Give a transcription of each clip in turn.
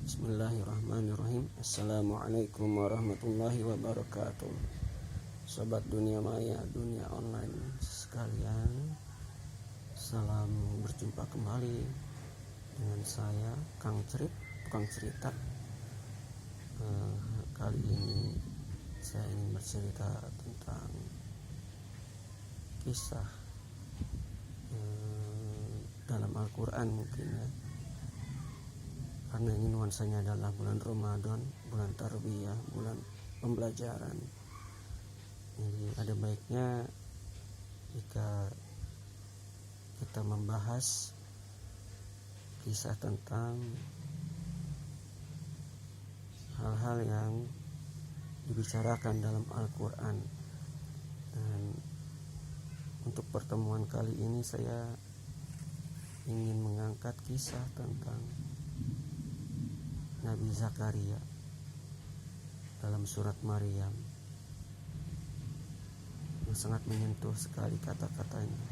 Bismillahirrahmanirrahim. Assalamualaikum warahmatullahi wabarakatuh. Sobat dunia maya, dunia online sekalian, salam berjumpa kembali dengan saya Kang Cerit, tukang cerita. Kali ini saya ingin bercerita tentang kisah dalam Al-Quran mungkin ya, karena ini nuansanya adalah bulan Ramadan, bulan tarbiyah, bulan pembelajaran. Jadi ada baiknya jika kita membahas kisah tentang hal-hal yang dibicarakan dalam Al-Quran. Dan untuk pertemuan kali ini saya ingin mengangkat kisah tentang Nabi Zakaria dalam surat Maryam, yang sangat menyentuh sekali kata-katanya.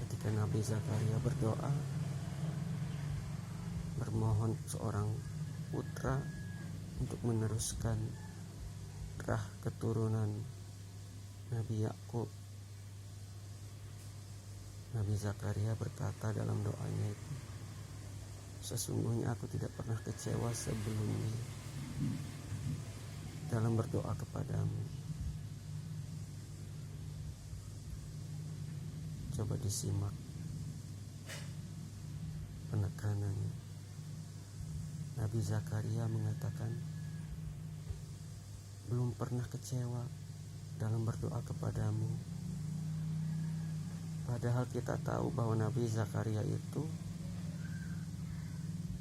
Ketika Nabi Zakaria berdoa bermohon seorang putra untuk meneruskan rah keturunan Nabi Yakub, Nabi Zakaria berkata dalam doanya itu, sesungguhnya aku tidak pernah kecewa sebelumnya dalam berdoa kepadamu. Coba disimak penekanannya. Nabi Zakaria mengatakan belum pernah kecewa dalam berdoa kepadamu. Padahal kita tahu bahwa Nabi Zakaria itu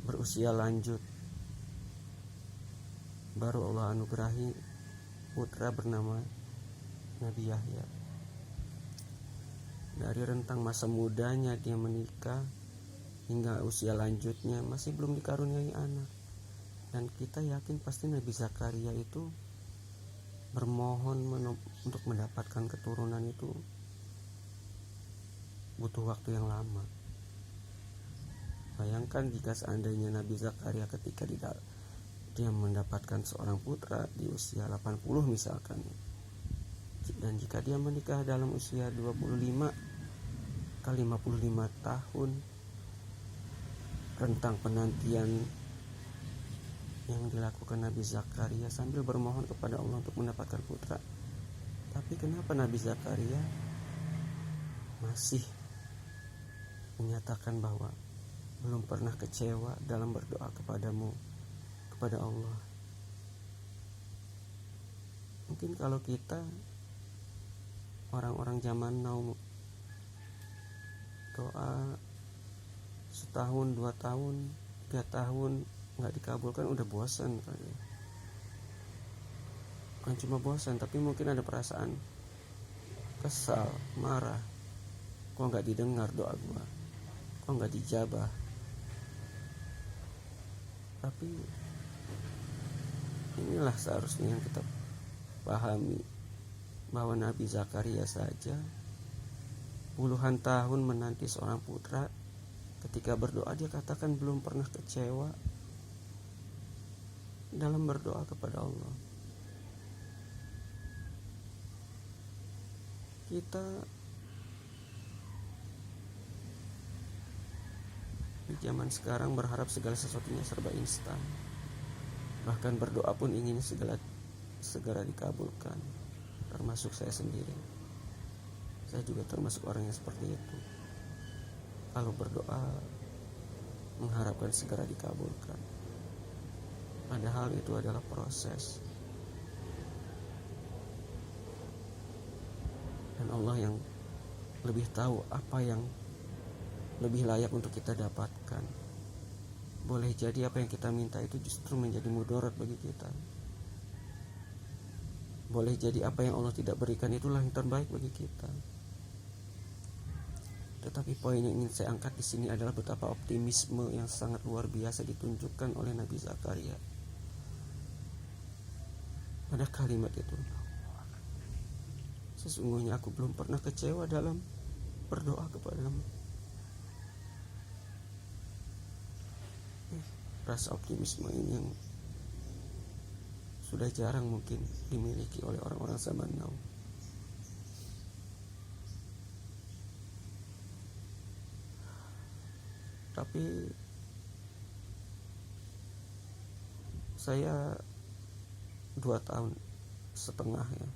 berusia lanjut. Baru Allah anugerahi putra bernama Nabi Yahya. Dari rentang masa mudanya dia menikah hingga usia lanjutnya masih belum dikaruniai anak. Dan kita yakin pasti Nabi Zakaria itu bermohon untuk mendapatkan keturunan itu butuh waktu yang lama. Bayangkan jika seandainya Nabi Zakaria ketika dia mendapatkan seorang putra di usia 80 misalkan, dan jika dia menikah dalam usia 25 kali 55 tahun, rentang penantian yang dilakukan Nabi Zakaria sambil bermohon kepada Allah untuk mendapatkan putra. Tapi kenapa Nabi Zakaria masih menyatakan bahwa belum pernah kecewa dalam berdoa kepadamu, kepada Allah? Mungkin kalau kita orang-orang zaman now doa setahun, 2 tahun, 3 tahun nggak dikabulkan udah bosan kali. Bukan cuma bosan, tapi mungkin ada perasaan kesal, marah. Kok nggak didengar doa gua? Kok nggak dijabah? Tapi inilah seharusnya yang kita pahami, bahwa Nabi Zakaria saja puluhan tahun menanti seorang putra. Ketika berdoa dia katakan belum pernah kecewa dalam berdoa kepada Allah. Kita di zaman sekarang berharap segala sesuatunya serba instan. Bahkan berdoa pun ingin segera dikabulkan. Termasuk saya sendiri. Saya juga termasuk orang yang seperti itu. Kalau berdoa mengharapkan segera dikabulkan. Padahal itu adalah proses. Dan Allah yang lebih tahu apa yang lebih layak untuk kita dapatkan. Boleh jadi apa yang kita minta itu justru menjadi mudarat bagi kita. Boleh jadi apa yang Allah tidak berikan itulah yang terbaik bagi kita. Tetapi poin yang ingin saya angkat di sini adalah betapa optimisme yang sangat luar biasa ditunjukkan oleh Nabi Zakaria pada kalimat itu. Sesungguhnya aku belum pernah kecewa dalam berdoa kepadamu. rasa optimisme ini yang sudah jarang mungkin dimiliki oleh orang-orang zaman now. Tapi saya 2 tahun setengah ya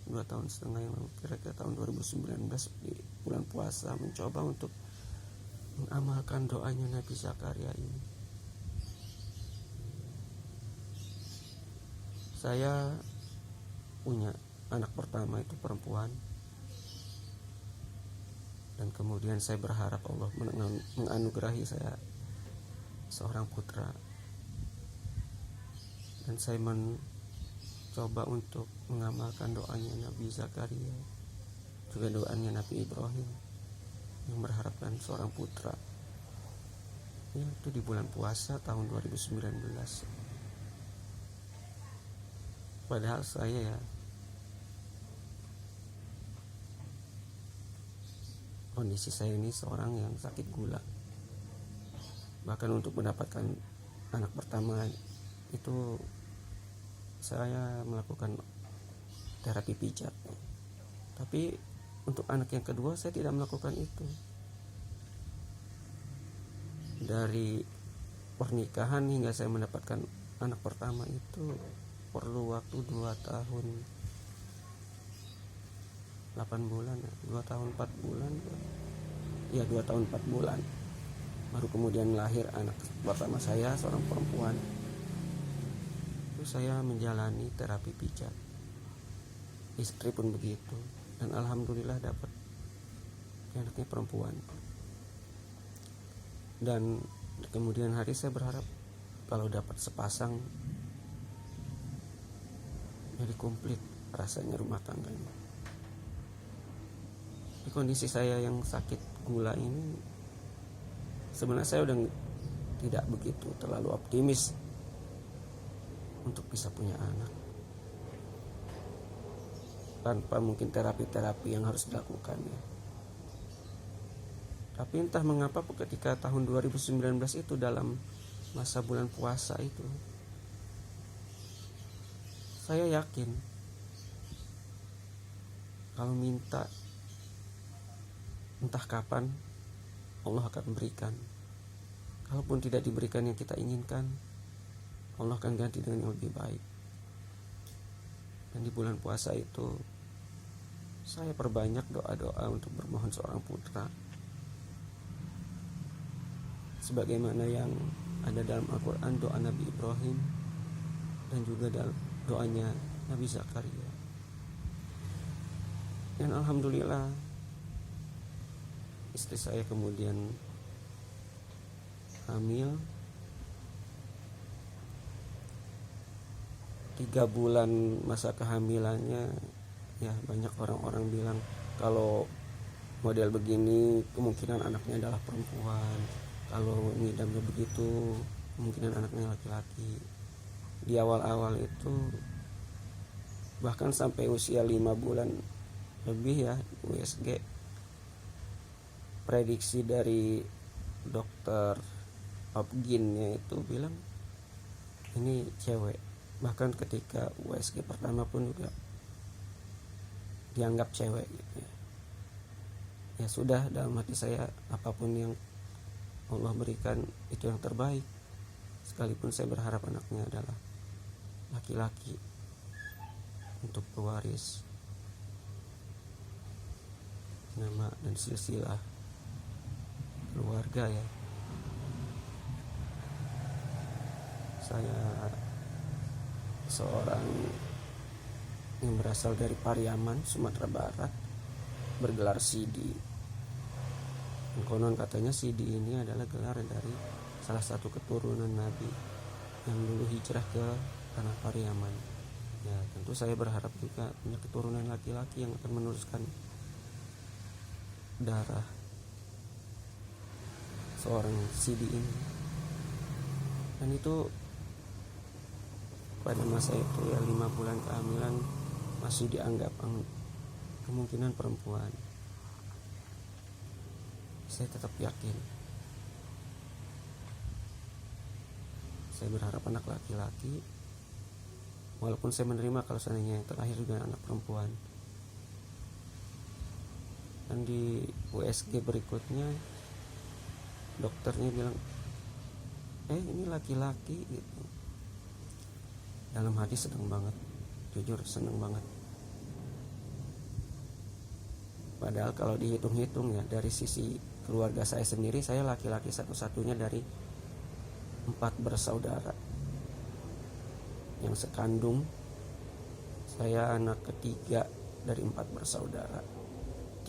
2 tahun setengah yang lalu, kira-kira tahun 2019 di bulan puasa, mencoba untuk mengamalkan doanya Nabi Zakaria ini. Saya punya anak pertama itu perempuan, dan kemudian saya berharap Allah menganugerahi saya seorang putra, dan saya mencoba untuk mengamalkan doanya Nabi Zakaria, juga doanya Nabi Ibrahim yang berharapkan seorang putra. Itu di bulan puasa tahun 2019. Padahal saya kondisi saya ini seorang yang sakit gula. Bahkan untuk mendapatkan anak pertama itu saya melakukan terapi pijat. Tapi untuk anak yang kedua saya tidak melakukan itu. Dari pernikahan hingga saya mendapatkan anak pertama itu perlu waktu 2 tahun 8 bulan, 2 tahun 4 bulan, ya 2 tahun 4 bulan. Baru kemudian lahir anak pertama saya, seorang perempuan. Itu saya menjalani terapi pijat. Istri pun begitu, dan alhamdulillah dapat anaknya perempuan. Dan kemudian hari saya berharap kalau dapat sepasang, jadi komplit rasanya rumah tangganya. Di kondisi saya yang sakit gula ini, sebenarnya saya udah tidak begitu terlalu optimis untuk bisa punya anak, tanpa mungkin terapi-terapi yang harus dilakukan ya. Tapi entah mengapa ketika tahun 2019 itu, dalam masa bulan puasa itu, saya yakin kalau minta entah kapan Allah akan berikan. Kalaupun tidak diberikan yang kita inginkan, Allah akan ganti dengan yang lebih baik. Dan di bulan puasa itu saya perbanyak doa-doa untuk bermohon seorang putra, sebagaimana yang ada dalam Al-Quran, doa Nabi Ibrahim, dan juga dalam doanya Nabi Zakaria. Dan alhamdulillah istri saya kemudian hamil 3 bulan masa kehamilannya. Ya, banyak orang-orang bilang kalau model begini kemungkinan anaknya adalah perempuan, kalau ngidamnya begitu kemungkinan anaknya laki-laki. Di awal-awal itu bahkan sampai usia 5 bulan lebih ya, USG, prediksi dari dokter obginnya itu bilang ini cewek. Bahkan ketika USG pertama pun juga dianggap cewek gitu ya. Ya sudah, dalam hati saya apapun yang Allah berikan itu yang terbaik, sekalipun saya berharap anaknya adalah laki-laki untuk pewaris nama dan silsilah keluarga ya. Saya seorang yang berasal dari Pariaman, Sumatera Barat, bergelar Sidi. Dan konon katanya Sidi ini adalah gelar dari salah satu keturunan Nabi yang dulu hijrah ke tanah Pariaman. Ya, tentu saya berharap juga punya keturunan laki-laki yang akan meneruskan darah seorang Sidi ini. Dan itu pada masa itu ya 5 bulan kehamilan masih dianggap kemungkinan perempuan. Saya tetap yakin Saya berharap anak laki-laki, walaupun saya menerima kalau seandainya yang terakhir juga anak perempuan. Dan di USG berikutnya dokternya bilang, ini laki-laki gitu. Dalam hati seneng banget, jujur seneng banget. Padahal kalau dihitung-hitung ya, dari sisi keluarga saya sendiri, saya laki-laki satu-satunya dari 4 bersaudara yang sekandung. Saya anak ketiga dari 4 bersaudara.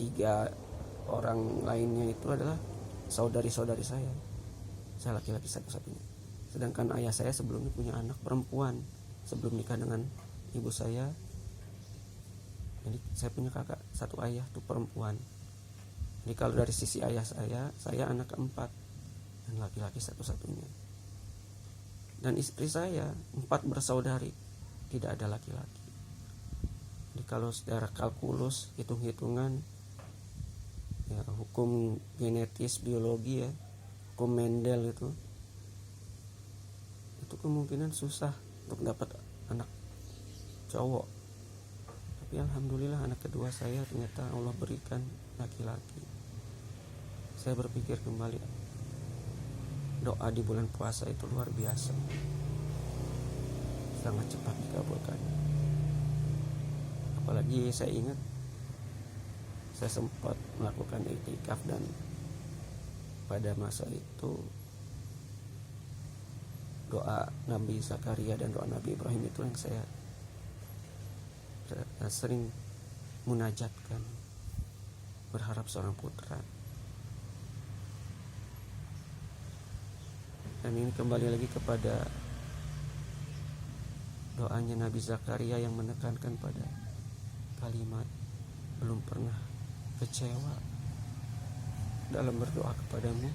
3 orang lainnya itu adalah saudari-saudari saya. Saya laki-laki satu-satunya. Sedangkan ayah saya sebelumnya punya anak perempuan sebelum nikah dengan ibu saya. Jadi saya punya kakak satu ayah tuh perempuan. Jadi kalau dari sisi ayah saya anak keempat dan laki-laki satu-satunya. Dan istri saya 4 bersaudari, tidak ada laki-laki. Jadi kalau secara kalkulus, hitung-hitungan, ya hukum genetis biologi ya, hukum Mendel itu kemungkinan susah untuk dapat anak cowok. Tapi alhamdulillah anak kedua saya ternyata Allah berikan laki-laki. Saya berpikir kembali, doa di bulan puasa itu luar biasa, sangat cepat dikabulkan. Apalagi saya ingat saya sempat melakukan iktikaf, dan pada masa itu doa Nabi Zakaria dan doa Nabi Ibrahim itu yang saya sering munajatkan, berharap seorang putra. Dan ini kembali lagi kepada doanya Nabi Zakaria yang menekankan pada kalimat belum pernah kecewa dalam berdoa kepadamu.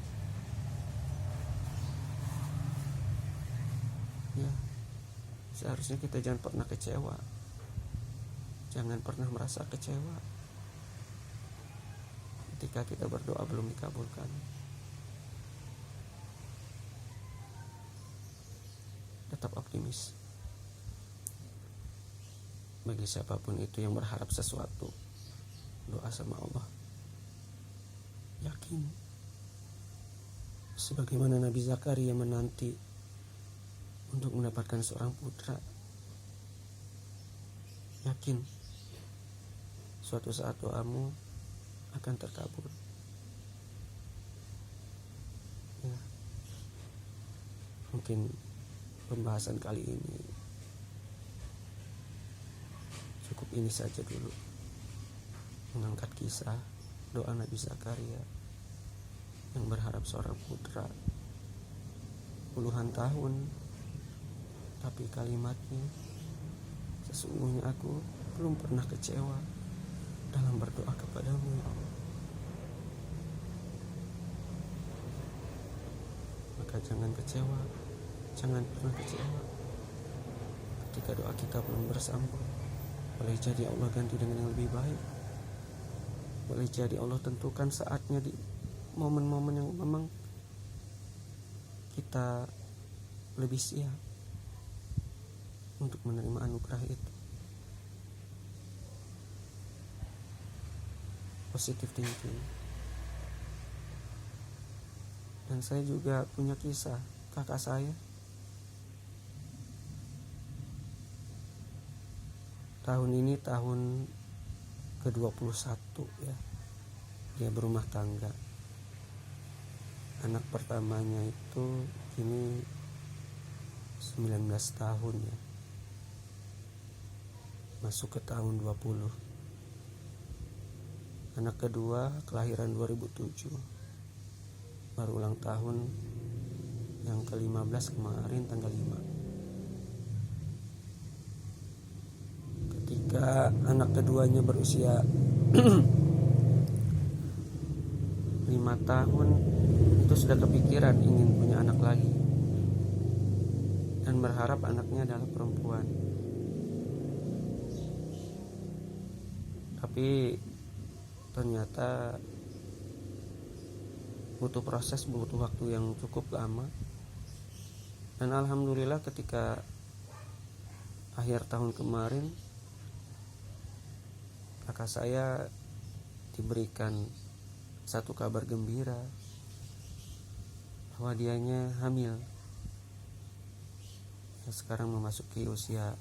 Ya, seharusnya kita jangan pernah kecewa, jangan pernah merasa kecewa ketika kita berdoa belum dikabulkan. Tetap optimis. Bagi siapapun itu yang berharap sesuatu, doa sama Allah, yakin sebagaimana Nabi Zakaria menanti untuk mendapatkan seorang putra, yakin suatu saat doamu akan terkabul. Ya, mungkin pembahasan kali ini cukup ini saja dulu, mengangkat kisah doa Nabi Zakaria yang berharap seorang putra puluhan tahun. Tapi kalimatnya, sesungguhnya aku belum pernah kecewa dalam berdoa kepadamu, ya Allah. Maka jangan kecewa, jangan pernah kecewa ketika doa kita belum bersambung. Boleh jadi Allah ganti dengan yang lebih baik. Boleh jadi Allah tentukan saatnya di momen-momen yang memang kita lebih siap untuk menerima anugerah itu. Positive thinking. Dan saya juga punya kisah kakak saya. Tahun ini tahun ke-21 ya. Dia berumah tangga. Anak pertamanya itu kini 19 tahun ya. Masuk ke tahun 20. Anak kedua kelahiran 2007. Baru ulang tahun yang ke-15 kemarin tanggal 5. Ketika anak keduanya berusia 5 tahun, itu sudah kepikiran ingin punya anak lagi dan berharap anaknya adalah perempuan. Tapi ternyata butuh proses, butuh waktu yang cukup lama Dan alhamdulillah ketika akhir tahun kemarin kakak saya diberikan satu kabar gembira bahwa dianya hamil. Ya, sekarang memasuki usia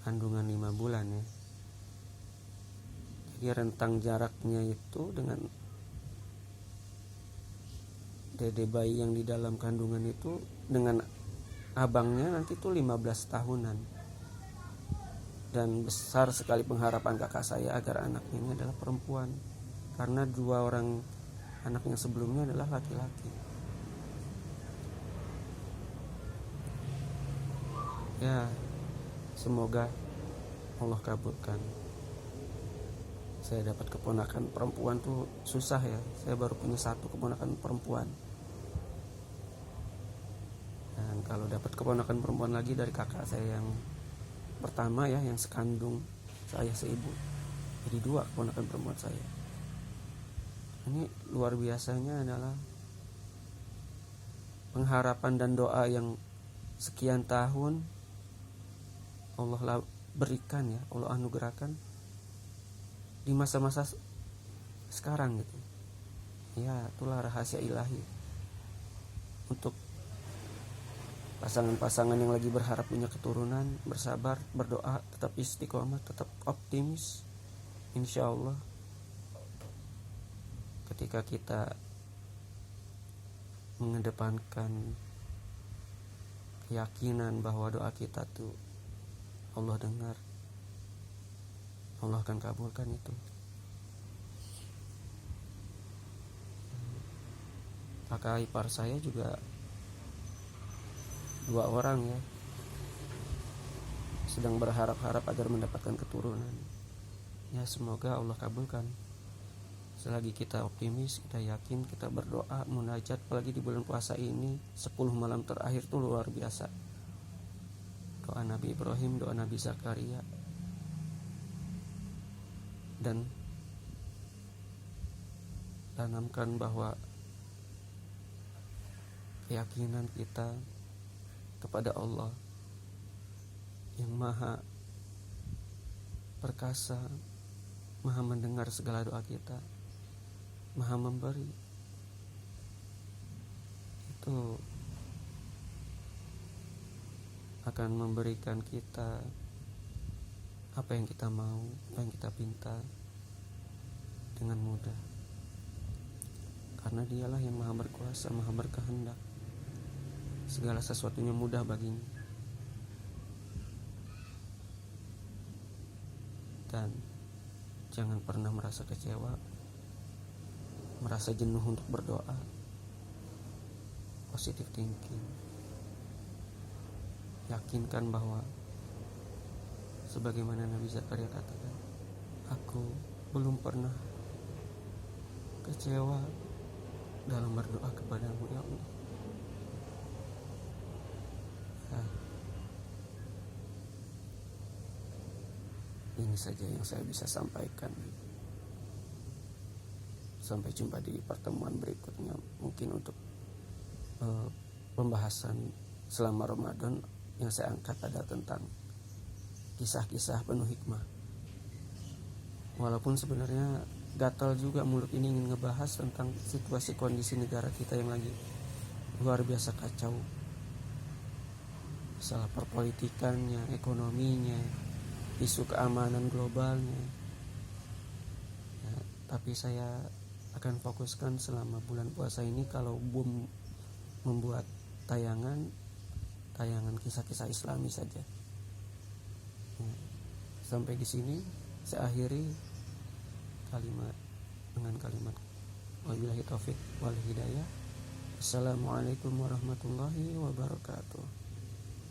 kandungan 5 bulan ya. Jadi rentang jaraknya itu dengan dede bayi yang di dalam kandungan itu dengan abangnya nanti tuh 15 tahunan. Dan besar sekali pengharapan kakak saya agar anaknya ini adalah perempuan, karena 2 orang anaknya sebelumnya adalah laki-laki. Ya, semoga Allah kabulkan. Saya dapat keponakan perempuan tuh susah ya. Saya baru punya 1 keponakan perempuan. Dan kalau dapat keponakan perempuan lagi dari kakak saya yang pertama ya, yang sekandung saya seibu, jadi 2 keponakan perempuan saya. Ini luar biasanya adalah pengharapan dan doa yang sekian tahun Allah berikan ya, Allah anugerahkan di masa-masa sekarang gitu. Ya, itulah rahasia ilahi untuk pasangan-pasangan yang lagi berharap punya keturunan. Bersabar, berdoa, tetap istiqomah, tetap optimis. Insya Allah ketika kita mengedepankan keyakinan bahwa doa kita tuh Allah dengar, Allah akan kabulkan itu. Kakak ipar saya juga 2 orang ya, sedang berharap-harap agar mendapatkan keturunan. Ya, semoga Allah kabulkan. Selagi kita optimis, kita yakin, kita berdoa, munajat, apalagi di bulan puasa ini 10 malam terakhir tuh luar biasa. Doa Nabi Ibrahim, doa Nabi Zakaria, dan tanamkan bahwa keyakinan kita kepada Allah yang maha perkasa, maha mendengar segala doa kita, maha memberi, itu akan memberikan kita apa yang kita mau, apa yang kita pinta dengan mudah. Karena dialah yang maha berkuasa, maha berkehendak, segala sesuatunya mudah baginya. Dan jangan pernah merasa kecewa, merasa jenuh untuk berdoa. Positive thinking. Yakinkan bahwa sebagaimana Nabi Zakaria katakan, aku belum pernah kecewa dalam berdoa kepadamu ya Allah. Nah, ini saja yang saya bisa sampaikan. Sampai jumpa di pertemuan berikutnya, mungkin untuk pembahasan selama Ramadan yang saya angkat ada tentang kisah-kisah penuh hikmah. Walaupun sebenarnya gatal juga mulut ini ingin ngebahas tentang situasi kondisi negara kita yang lagi luar biasa kacau. Masalah perpolitikannya, ekonominya, isu keamanan globalnya. Ya, tapi saya akan fokuskan selama bulan puasa ini kalau membuat tayangan kisah-kisah Islami saja. Sampai di sini saya akhiri dengan kalimat wabillahi taufik wal hidayah. Assalamualaikum warahmatullahi wabarakatuh.